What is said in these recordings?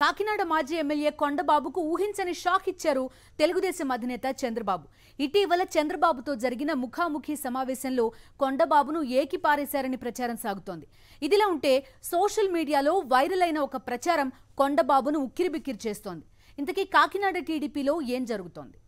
కాకినాడ మాజీ ఎమ్మెల్యే కొండబాబుకు ఊహించని షాక్ ఇచ్చారు తెలుగుదేశం అధినేత చంద్రబాబు. ఇటీవల చంద్రబాబుతో జరిగిన ముఖాముఖి సమావేశంలో కొండబాబును ఏకిపారేశారని ప్రచారం సాగుతోంది. ఇదిలా ఉంటే సోషల్ మీడియాలో వైరల్ అయిన ఒక ప్రచారం కొండబాబును ఉక్కిరిబిక్కిరి చేస్తోంది. ఇంతకీ కాకినాడ టీడీపీలో ఏం జరుగుతోంది?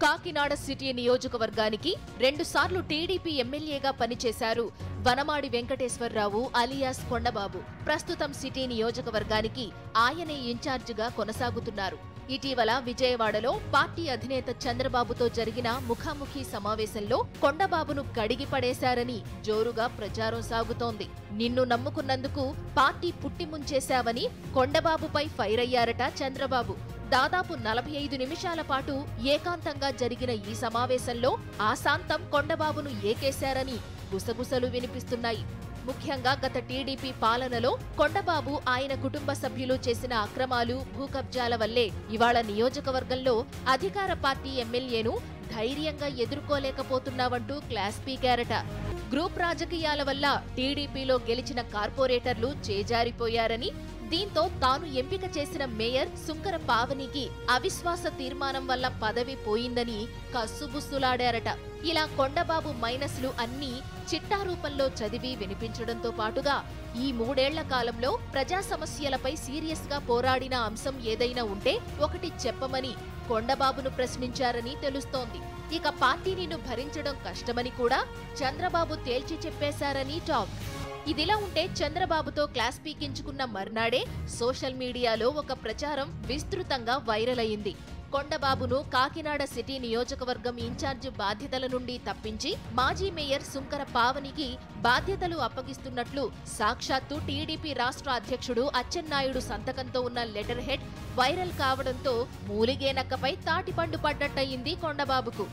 కాకినాడ సిటీ నియోజకవర్గానికి 2 సార్లు టీడీపీ ఎమ్మెల్యేగా పనిచేశారు వనమాడి వెంకటేశ్వరరావు అలియాస్ కొండబాబు. ప్రస్తుతం సిటీ నియోజకవర్గానికి ఆయనే ఇన్ఛార్జిగా కొనసాగుతున్నారు. ఇటీవల విజయవాడలో పార్టీ అధినేత చంద్రబాబుతో జరిగిన ముఖాముఖి సమావేశంలో కొండబాబును కడిగి పడేశారని జోరుగా ప్రచారం సాగుతోంది. నిన్ను నమ్ముకున్నందుకు పార్టీ పుట్టి ముంచేశావని కొండబాబుపై ఫైర్ అయ్యారట చంద్రబాబు. దాదాపు 45 నిమిషాల పాటు ఏకాంతంగా జరిగిన ఈ సమావేశంలో ఆశాంతం కొండబాబును ఏకేశారని గుసగుసలు వినిపిస్తున్నాయి. ముఖ్యంగా గత టీడీపీ పాలనలో కొండబాబు ఆయన కుటుంబ సభ్యులు చేసిన అక్రమాలు, భూకబ్జాల వల్లే ఇవాళ నియోజకవర్గంలో అధికార పార్టీ ఎమ్మెల్యేను ధైర్యంగా ఎదుర్కోలేకపోతున్నావంటూ క్లాస్ పీకారట. గ్రూప్ రాజకీయాల వల్ల టీడీపీలో గెలిచిన కార్పొరేటర్లు చేజారిపోయారని, దీంతో తాను ఎంపిక చేసిన మేయర్ సుంకర పావనికి అవిశ్వాస తీర్మానం వల్ల పదవి పోయిందని కస్సుబుస్సులాడారట. ఇలా కొండబాబు మైనస్లు అన్నీ చిట్టా రూపంలో చదివి వినిపించడంతో పాటుగా ఈ 3 ఏళ్ల కాలంలో ప్రజా సమస్యలపై సీరియస్ గా పోరాడిన అంశం ఏదైనా ఉంటే ఒకటి చెప్పమని కొండబాబును ప్రశ్నించారని తెలుస్తోంది. ఇక పార్టీ నిన్ను భరించడం కష్టమని కూడా చంద్రబాబు తేల్చి చెప్పేశారని టాక్. ఇదిలా ఉంటే చంద్రబాబుతో క్లాస్ పీకించుకున్న మర్నాడే సోషల్ మీడియాలో ఒక ప్రచారం విస్తృతంగా వైరల్ అయింది. కొండబాబును కాకినాడ సిటీ నియోజకవర్గం ఇన్ఛార్జ్ బాధ్యతల నుండి తప్పించి మాజీ మేయర్ సుంకర పావనికి బాధ్యతలు అప్పగిస్తున్నట్లు సాక్షాత్తు టీడీపీ రాష్ట్ర అధ్యక్షుడు అచ్చెన్నాయుడు సంతకంతో ఉన్న లెటర్ హెడ్ వైరల్ కావడంతో మూలిగేనక్కపై తాటిపండు పడ్డట్టయింది కొండబాబుకు.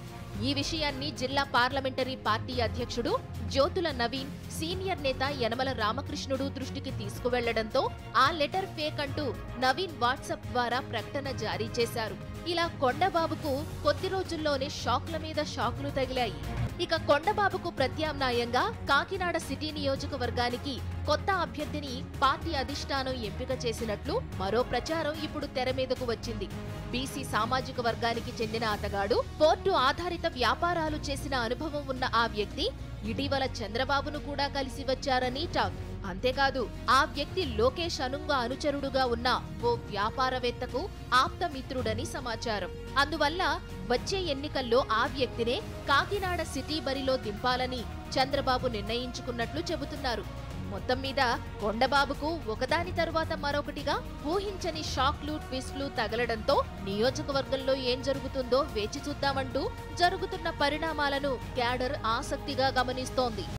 ఈ విషయాన్ని జిల్లా పార్లమెంటరీ పార్టీ అధ్యక్షుడు జ్యోతుల నవీన్, సీనియర్ నేత యనమల రామకృష్ణుడు దృష్టికి తీసుకువెళ్లడంతో ఆ లెటర్ ఫేక్ అంటూ నవీన్ వాట్సాప్ ద్వారా ప్రకటన జారీ చేశారు. ఇలా కొండబాబుకు కొద్ది రోజుల్లోనే షాక్ల మీద షాకులు తగిలాయి. ఇక కొండబాబుకు ప్రత్యామ్నాయంగా కాకినాడ సిటీ నియోజకవర్గానికి కొత్త అభ్యర్థిని పార్టీ అధిష్టానం ఎంపిక చేసినట్లు మరో ప్రచారం ఇప్పుడు తెర మీదకు వచ్చింది. బీసీ సామాజిక వర్గానికి చెందిన అతగాడు పోర్టు ఆధారిత వ్యాపారాలు చేసిన అనుభవం ఉన్న ఆ వ్యక్తి ఇటీవల చంద్రబాబును కూడా కలిసి వచ్చారని టాక్. అంతేకాదు ఆ వ్యక్తి లోకేష్ అనుంగ అనుచరుడుగా ఉన్న ఓ వ్యాపారవేత్తకు ఆప్తమిత్రుడని సమాచారం. అందువల్ల వచ్చే ఎన్నికల్లో ఆ వ్యక్తినే కాకినాడ సిటీ బరిలో దింపాలని చంద్రబాబు నిర్ణయించుకున్నట్లు చెబుతున్నారు. మొత్తం మీద కొండబాబుకు ఒకదాని తరువాత మరొకటిగా ఊహించని షాక్లు, ట్విస్ట్లు తగలడంతో నియోజకవర్గంలో ఏం జరుగుతుందో వేచి చూద్దామంటూ జరుగుతున్న పరిణామాలను క్యాడర్ ఆసక్తిగా గమనిస్తోంది.